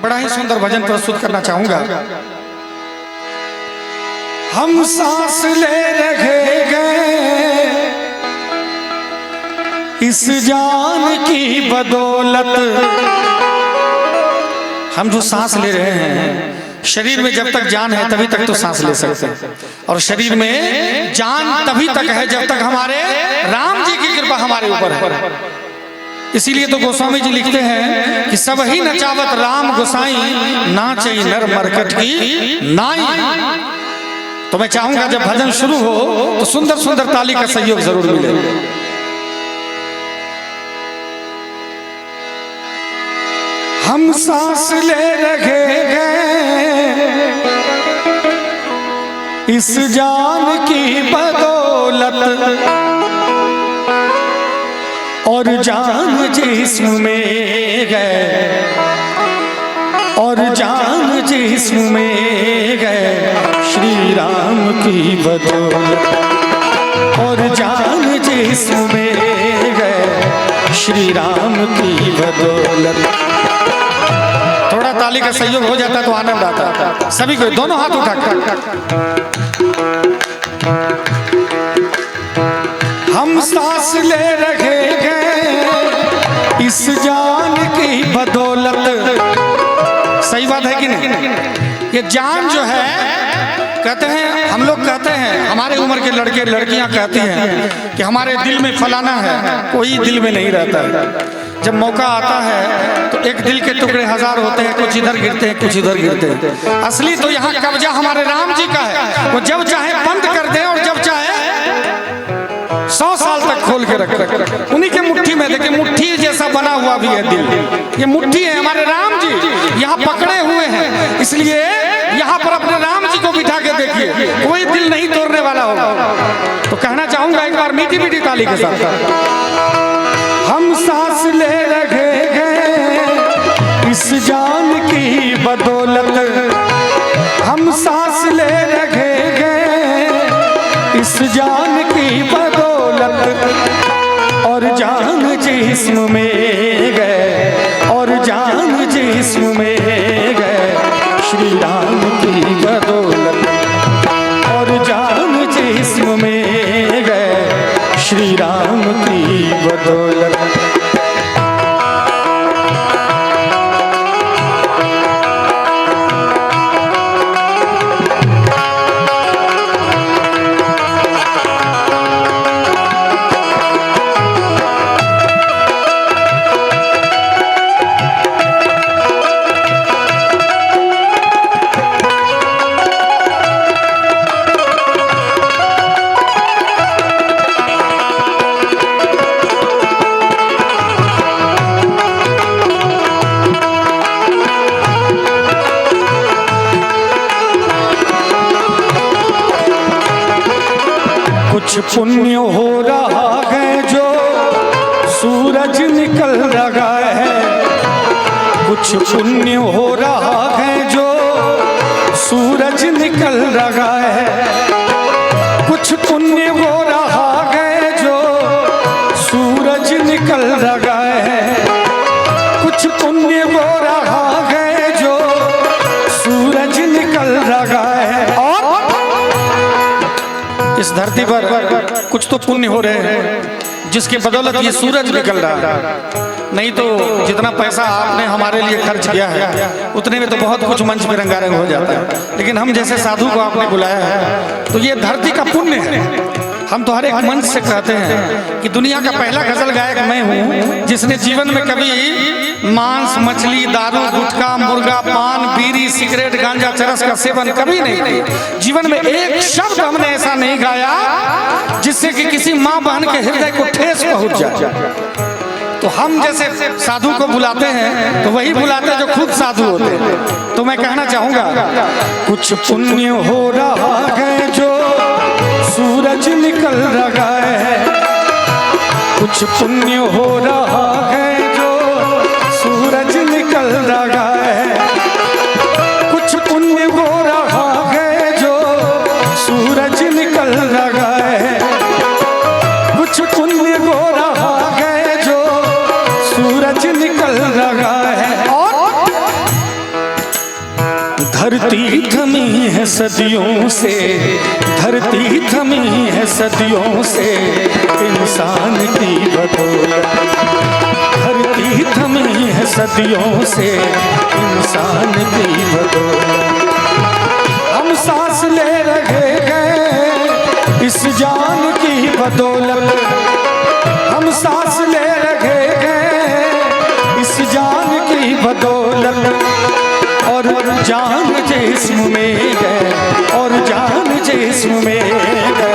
बड़ा ही सुंदर भजन प्रस्तुत करना चाहूंगा। हम सांस ले रहे गए इस जान की बदौलत। हम जो सांस ले रहे हैं, शरीर में जब तक जान है तभी तक तो सांस ले सकते हैं, और शरीर में जान तभी तक है जब तक हमारे राम जी की कृपा हमारे ऊपर है। इसीलिए तो गोस्वामी जी लिखते हैं कि सब ही नचावत राम गोसाई, नाचे नर मरकट की नाई। तो मैं चाहूंगा जब भजन शुरू हो तो सुंदर सुंदर ताली का सहयोग जरूर मिले। हम सांस ले रहे हैं इस जान की बदौलत, और जान जिस्म में गए, और जान जिस्म में गए श्री राम की बदौलत, और जान जिस्म में गए श्री राम की बदौलत। थोड़ा ताली का सहयोग हो जाता तो आनंद आता। सभी को दोनों हाथ उठाकर हम सांस ले रहे हैं इस जान की बदौलत। सही बात है कि नहीं? ये जान जो है, कहते हैं, हम लोग कहते हैं, हमारे उम्र के लड़के लड़कियां कहती हैं कि हमारे दिल में फलाना है, कोई दिल में नहीं रहता है। जब मौका आता है तो एक दिल के टुकड़े हजार होते हैं, कुछ इधर गिरते हैं कुछ इधर गिरते हैं। असली तो यहाँ कब्जा हमारे राम जी का है। वो जब चाहे बंद कर दे और जब चाहे 100 साल तक खोल के रख। उन्हीं के मुट्ठी में, देखिए मुट्ठी जैसा बना हुआ भी है दिल। ये मुट्ठी है हमारे राम जी, यहाँ पकड़े हुए हैं। इसलिए यहाँ पर अपने राम जी को बिठा के देखिए, कोई दिल नहीं तोड़ने वाला होगा। तो कहना चाहूंगा एक बार मीठी मीठी ताली के साथ, हम सांस ले रहे हैं इस जान की बदौलत, हम सांस ले रहे हैं इस जान की बदौलत, और जान जिस्म में गए, और जान जिस्म में गए श्री राम की बदौलत, और जान जिस्म में गए श्री राम की बदौलत। कुछ पुण्य हो रहा है जो सूरज निकल रहा है, कुछ पुण्य हो रहा है जो सूरज निकल रहा है, कुछ पुण्य हो रहा है जो सूरज निकल रहा है, कुछ पुण्य हो रहा है जो सूरज निकल रहा है। और इस धरती पर कुछ तो पुण्य हो रहे हैं जिसके बदौलत ये सूरज निकल रहा है। नहीं तो जितना पैसा आपने हमारे लिए खर्च किया है उतने में तो बहुत कुछ मंच में रंगारंग हो जाता है। लेकिन हम जैसे साधु को आपने बुलाया है तो ये धरती का पुण्य है। हम तो हर एक मंच से कहते हैं कि दुनिया का पहला गजल गायक मैं हूँ जिसने जीवन में कभी मांस, मछली, दारू, गुटखा, मुर्गा, पान, बीड़ी, सिगरेट, गांजा, चरस का सेवन कभी नहीं किया। जीवन में एक शब्द हमने ऐसा नहीं गाया जिससे कि किसी माँ बहन के हृदय को ठेस पहुंच जाए। तो हम जैसे साधु को बुलाते हैं तो वही बुलाते हैं जो खुद साधु होते हैं। तो मैं कहना चाहूंगा, कुछ पुण्य हो रहा है जो सूरज निकल रहा है, कुछ पुण्य हो रहा है जो सूरज निकल रहा है, कुछ पुण्य हो रहा है जो सूरज निकल रहा है, कुछ पुण्य हो रहा है जो सूरज निकल रहा है। और धरती थमी है सदियों से, धरती थमी है सदियों से इंसान की बदौलत। धरती थमी है सदियों से इंसान की बदौलत। हम सांस ले रहे हैं इस जान की बदौलत। हम सांस ले रहे हैं इस जान की बदौलत। और जान जिस्म में है, और जान जिस्म में है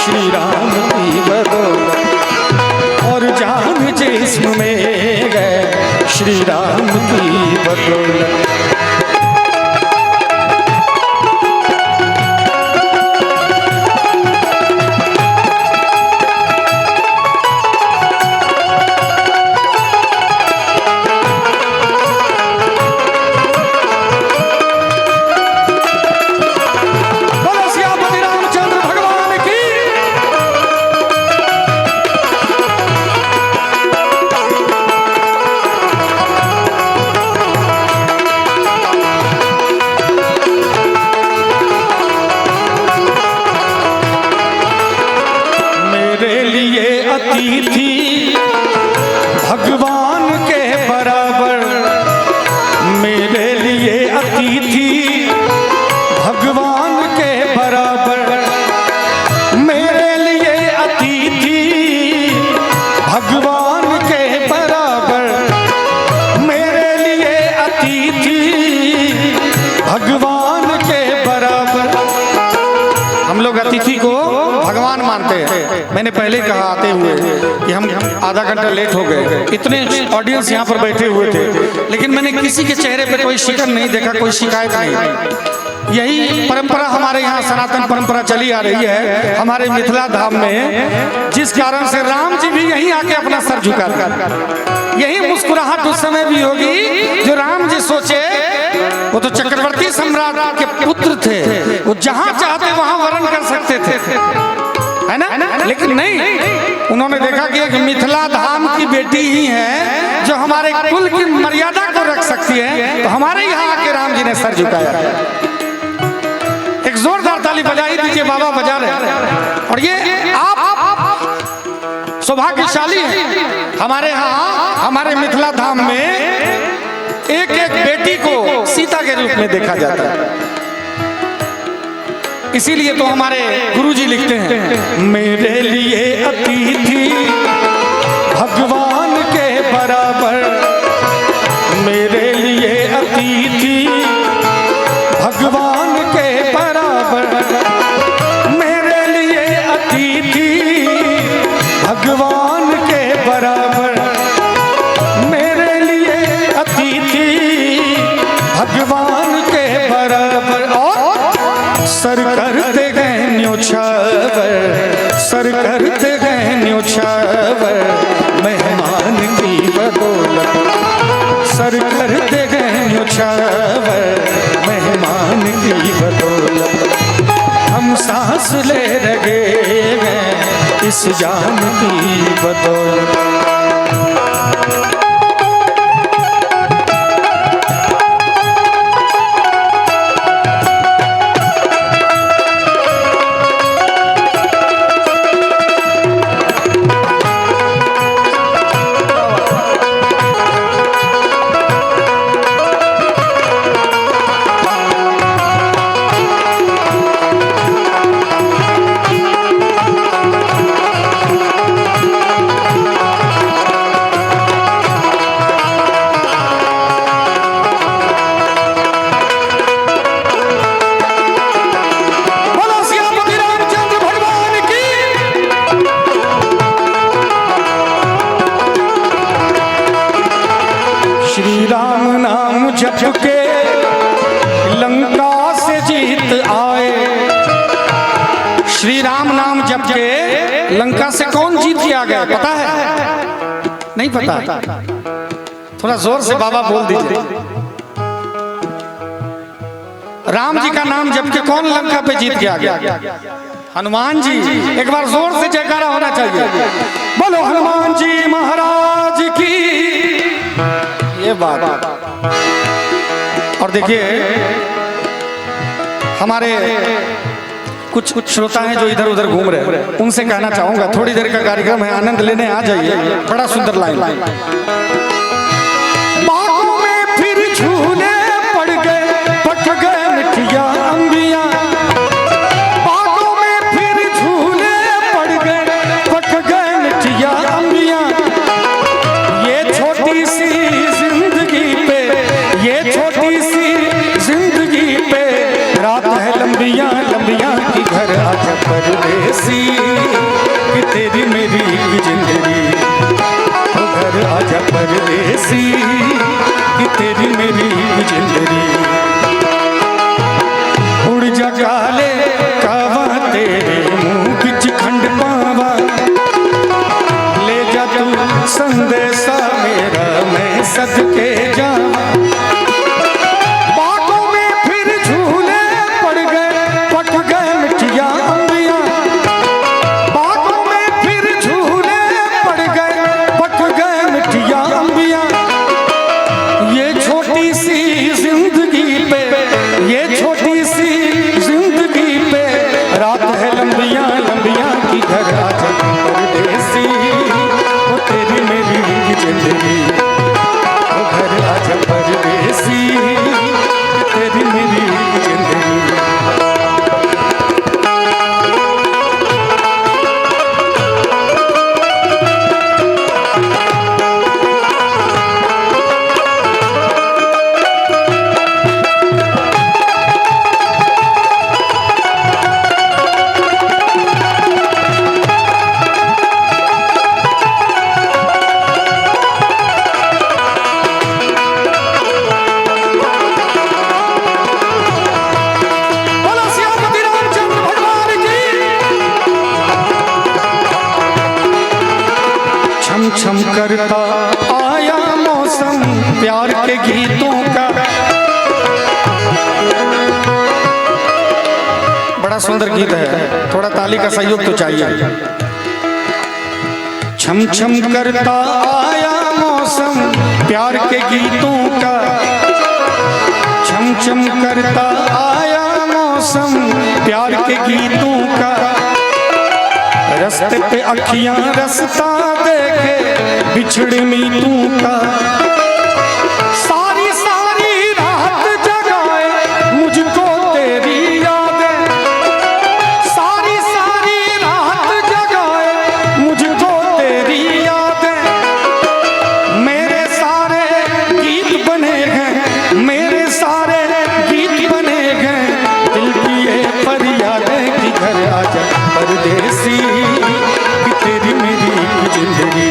श्री राम की बदौलत। और जान जिस्म में है श्री राम की बदौलत। अतिथि भगवान के बराबर, मेरे लिए अतिथि भगवान के बराबर। मेरे लिए अतिथि भगवान के बराबर। मेरे लिए अतिथि भगवान के बराबर। हम लोग अतिथि को भगवान मानते हैं। मैंने पहले कहा आते हुए कि हम आधा घंटा लेट हो गए, इतने ऑडियंस यहाँ पर बैठे हुए थे, लेकिन मैंने किसी के चेहरे पे कोई शिकन नहीं देखा, कोई शिकायत नहीं। यही परंपरा हमारे यहाँ सनातन परंपरा चली आ रही है हमारे मिथिला धाम में, जिस कारण से राम जी भी यहीं आके अपना सर झुका कर यही मुस्कुराहट उस समय भी होगी जो राम जी सोचे। वो तो चक्रवर्ती सम्राट के पुत्र थे, वो जहाँ चाहते वहां वर्ण कर सकते थे, है ना? लेकिन नहीं, उन्होंने देखा कि एक मिथिला धाम की बेटी ही है जो हमारे कुल की मर्यादा को रख सकती है, तो हमारे यहाँ आके राम जी ने सर झुकाया। एक जोरदार ताली बजाई दीजिए, बाबा बजा रहे। और ये आप सौभाग्यशाली हैं, हमारे यहाँ हमारे मिथिला धाम में एक एक बेटी को सीता के रूप में देखा जाता है। इसीलिए तो हमारे गुरुजी लिखते हैं, मेरे लिए अतिथि भगवान के बराबर। मेरे लिए अतिथि भगवान के बराबर। मेरे लिए अतिथि भगवान के बराबर। मेरे लिए अतिथि भगवान के बराबर। और सर करते गए न्योछावर, सर करते गए न्योछावर मेहमान की बदौलत। सर करते गए न्योछावर मेहमान की बदौलत। हम सांस ले रहे हैं इस जान की बदौलत। श्री राम नाम जप के लंका से जीत आए। श्री राम नाम जप के लंका से कौन जीत के आ गया, पता है? नहीं पता? थोड़ा जोर से बाबा बोल दीजिए। राम जी का नाम जप के कौन लंका पे जीत के आ गया? हनुमान जी। एक बार जोर से जयकारा होना चाहिए। बोलो हनुमान जी महाराज की। ये बात। और देखिए हमारे कुछ श्रोता हैं जो इधर उधर घूम रहे हैं, उनसे कहना चाहूंगा थोड़ी देर का कार्यक्रम है, आनंद लेने आ जाइए। बड़ा सुंदर लाइन। बागों में फिर झूले पड़ गए, पक गए मिठिया अंबिया। बागों में फिर झूले पड़ गए, पक गए मिठिया अंबिया। ये छोटी सी जिंदगी पे, ये छोटी सी जिंदगी पे रात है लंबिया लंबिया की घर आजा परदेसी कि तेरी मेरी जिंदगी। घर आजा परदेसी कि तेरी मेरी जिंदगी। उड़ जा काले कावा तेरे मुंह बिच खंड पावा। ले जा तू संदेशा मेरा मैं सदके जावा। छम करता आया मौसम प्यार के गीतों का। बड़ा सुंदर गीत है, थोड़ा ताली का सहयोग तो चाहिए। छम छम करता आया मौसम प्यार के गीतों का। छम छम करता आया मौसम प्यार के गीतों का। रस्ते पे अखियां रास्ता देखे बिछड़े मीतों का। सारी सारी रात जगाए मुझको तेरी यादें। सारी सारी रात जगाए मुझको तेरी यादें। मेरे सारे गीत बने हैं, मेरे सारे गीत बने हैं। दिल की ये फरियादें कि घर आजा परदेसी कि तेरी मेरी जिंदगी।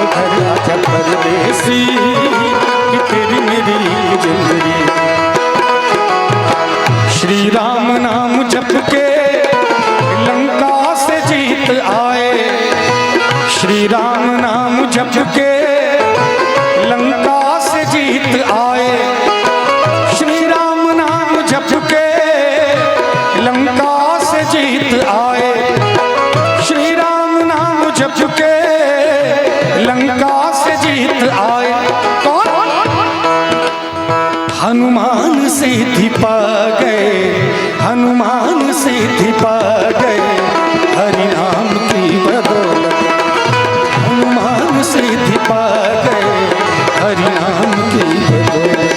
घर आजा परदेसी कि तेरी मेरी जिंदगी। श्री राम नाम जप के लंका से जीत आए। श्री राम नाम जप के लंका से जीत आए। श्री राम नाम जप के लंका से जीत आए। श्री राम नाम जप के लंका से जीत आए। कौन? हनुमान सिद्धि पा गए, हनुमान सिद्धि पा गए। हरि नाम की बदौलत हनुमान सिद्धि पा गए। हरि नाम की बदौलत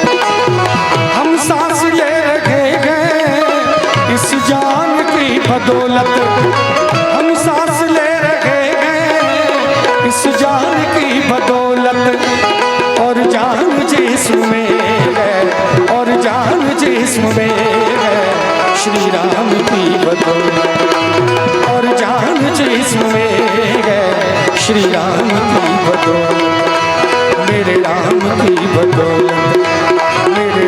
हम सांस ले रखे गए इस जान की बदौलत। हम सांस ले रखे गए इस जान की बदौलत। और जान जिस्म में है, और जान जिस्म में है श्री राम की बदौलत। और जान जिस्म में है श्री राम की बदौलत। मेरे राम की बदौलत, मेरे